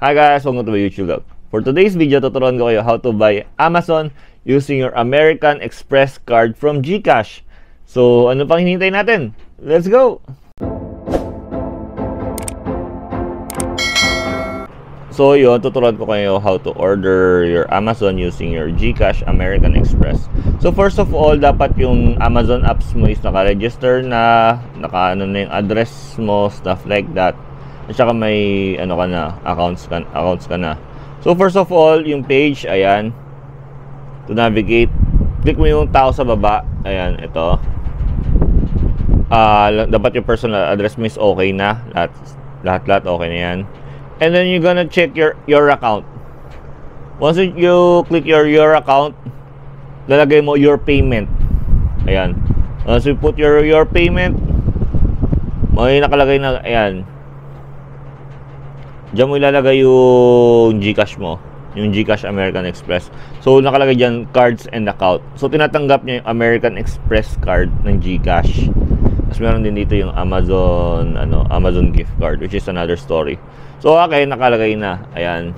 Hi guys, welcome to my YouTube vlog. For today's video, tuturuan ko kayo how to buy Amazon using your American Express card from GCash. So, ano pang hinihintay natin? Let's go! So, yun, tuturuan ko kayo how to order your Amazon using your GCash American Express. So, first of all, dapat yung Amazon apps mo is naka-register na, naka-ano na yung address mo, stuff like that. At saka may ano ka na, accounts ka na. So first of all, yung page, ayan. To navigate, click mo yung tao sa baba. Ayan, ito. Dapat yung personal address mo is okay na. Lahat okay na yan. And then you're gonna check your account. Once you click your account, lalagay mo your payment. Ayan. Once you put your payment, may nakalagay na, ayan. Diyan mo ilalagay yung GCash mo, yung GCash American Express. So nakalagay diyan cards and account. So tinatanggap niya yung American Express card ng GCash. Tapos meron din dito yung Amazon gift card, which is another story. So okay, nakalagay na. Ayan.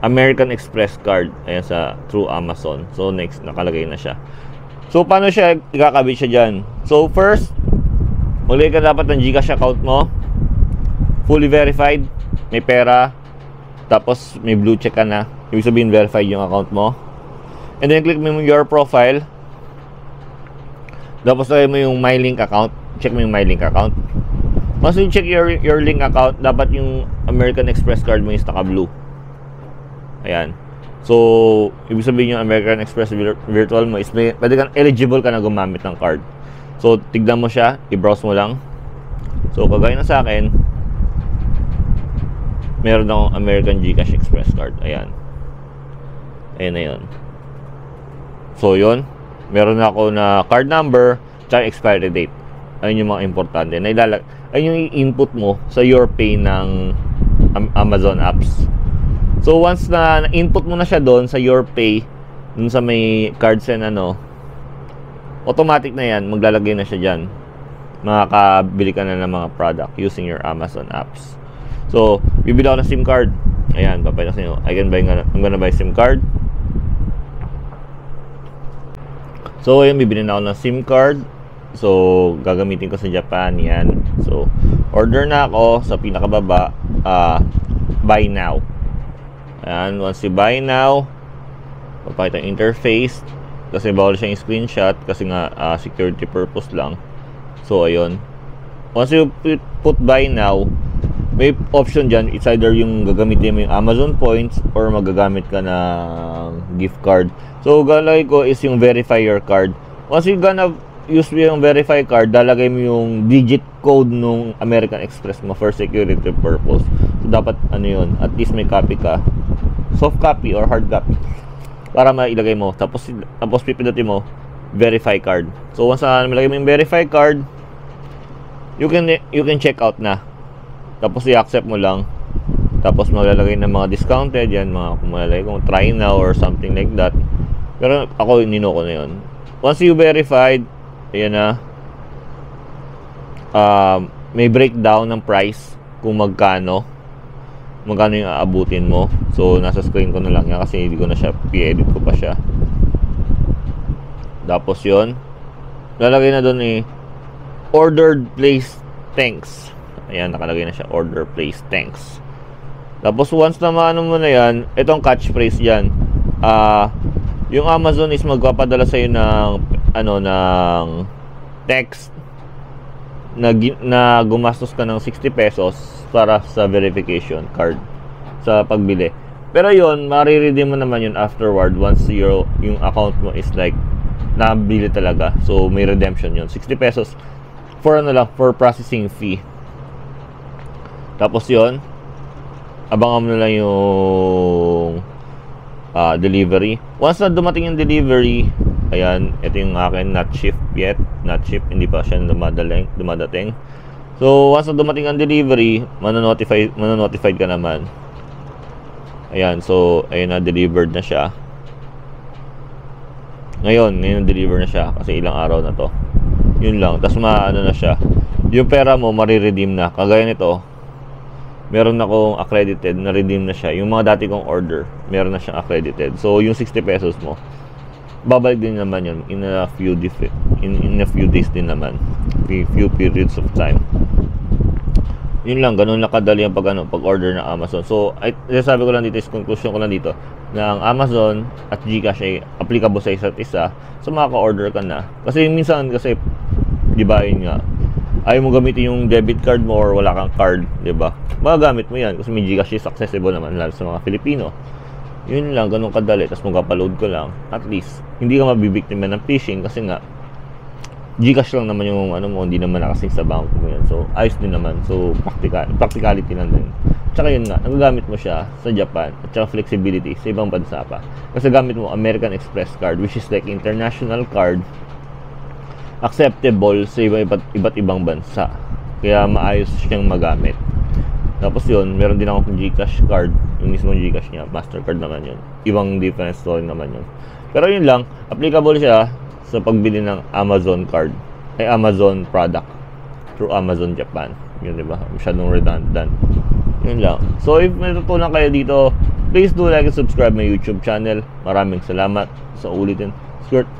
American Express card, ayan, sa through Amazon. So next, nakalagay na siya. So paano siya ikakabit siya diyan? So first, maglagay ka dapat ng GCash account mo, fully verified, may pera, tapos may blue check ka na. Ibig sabihin verified yung account mo. And then click mo your profile. Tapos lagay mo yung my link account. Check mo yung my link account. Once you check your link account, dapat yung American Express card mo is naka-blue. Ayan. So, ibig sabihin yung American Express virtual mo is pwede kang eligible ka na gumamit ng card. So, tignan mo siya, i-browse mo lang. So, kagaya na sa akin, meron akong American GCash Express card. Ayan. Ayan na yun. So, yun. Meron ako na card number tsaka expiry date. Ayun yung mga importante. Ayun yung input mo sa your pay ng Amazon apps. So, once na input mo na siya doon sa your pay, dun sa may cards and automatic na yan. Maglalagay na siya dyan. Makakabili ka na ng mga product using your Amazon apps. So, bibili ako ng SIM card. Ayan, papayag sa inyo. I'm gonna buy SIM card. So, ayan, bibili na ako ng SIM card. So, gagamitin ko sa Japan. Yan. So, order na ako sa pinakababa. Buy now. Ayan, once you buy now, papakita yung interface. Kasi bawal siyang screenshot. Kasi nga, security purpose lang. So, ayun. Once you put buy now, may option dyan, it's either yung gagamitin mo yung Amazon points or magagamit ka ng gift card. So, galay ko is yung verify your card. Once you gonna use yung verify card, dalagay mo yung digit code nung American Express mo for security purpose. So, dapat yun, at least may copy ka. Soft copy or hard copy. Para mailagay mo. Tapos pipindutin mo, verify card. So, once na malagay mo yung verify card, you can check out na. Tapos i-accept mo lang. Tapos maglalagay ng mga discounted yan, kung malalagay kung try now or something like that. Pero ako nino ko na yun. Once you verified, ayan na, may breakdown ng price kung magkano yung aabutin mo. So nasa screen ko na lang yan kasi hindi ko na siya i-edit ko pa siya. Tapos yun, lalagay na doon ordered, place, thanks. Ayan, nakalagay na siya, order, place, thanks. Tapos once na maano mo na yan, itong catchphrase dyan, yung Amazon is magpapadala sa'yo ng text na gumastos ka ng 60 pesos para sa verification card sa pagbili. Pero yun, mariredeem mo naman yun afterward once yung account mo is like nabili talaga. So may redemption yun, 60 pesos for for processing fee. Tapos yon, abangan mo na lang yung delivery. Once na dumating yung delivery, ayan, ito yung akin, not shipped yet. Not shipped, hindi pa siya dumadating. So, once na dumating ang delivery, manonotified ka naman. Ayan, so, ayun na, delivered na siya. Ngayon deliver na siya kasi ilang araw na to. Yun lang, tapos na siya. Yung pera mo mariredeem na. Kagaya nito, meron akong accredited na redeem na siya. Yung mga dati kong order, meron na siyang accredited. So, yung 60 pesos mo, babalik din naman yun in a few days din naman. Few periods of time. Yun lang, ganun lang kadali ang pag order ng Amazon. So, sabi ko lang dito, is conclusion ko lang dito, na ang Amazon at GCash ay applicable sa isa't isa. So, makaka-order ka na. Kasi minsan, di ba, yun nga, ayaw mo gamitin yung debit card mo or wala kang card, di ba? Magagamit mo yan kasi may GCash is accessible naman lalo sa mga Filipino. Yun lang, ganun kadali. Tapos magpa-load ko lang. At least, hindi ka mabibiktima ng phishing kasi nga, GCash lang naman yung mo, hindi naman nakasing sa bank mo yan. So, ayos din naman. So, practicality lang din. Tsaka yun nga, nagagamit mo siya sa Japan at tsaka flexibility sa ibang bansa pa. Kasi gamit mo American Express card, which is like international card, acceptable sa iba't ibang bansa. Kaya maayos siyang magamit. Tapos yun, meron din akong GCash card. Yung mismong GCash niya, Mastercard naman yun. Ibang difference story naman yun. Pero yun lang, applicable siya sa pagbili ng Amazon card. Ay Amazon product through Amazon Japan. Yun, diba? Masyadong redundant. Yun lang. So if may natutunan kayo dito, please do like and subscribe my YouTube channel. Maraming salamat sa ulitin. Skirt.